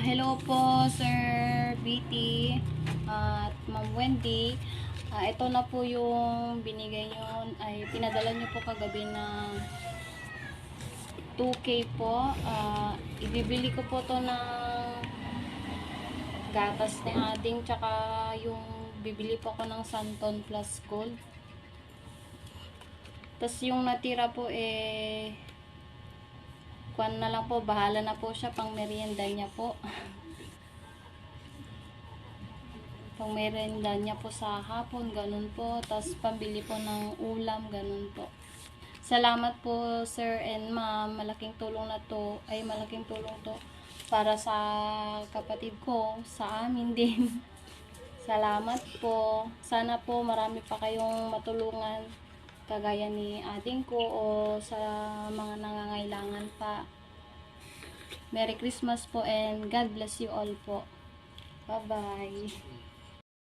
Hello po, Sir BT at Ma'am Wendy. Ito na po yung binigay nyo, ay pinadala nyo po kagabi na 2K po. Ibibili ko po to ng gatas ni Ading, tsaka yung bibili po ako ng Santon Plus Gold. Tapos yung natira po kuwan na lang po, bahala na po siya pang merienda niya po. Pang merienda niya po sa hapon, ganun po. Tapos pambili po ng ulam, ganun po. Salamat po, sir and ma'am. Malaking tulong na to, ay malaking tulong to para sa kapatid ko, sa amin din. Salamat po. Sana po marami pa kayong matulungan kagaya ni ating ko o sa mga nangangailangan pa. Merry Christmas po and God bless you all po. Bye-bye.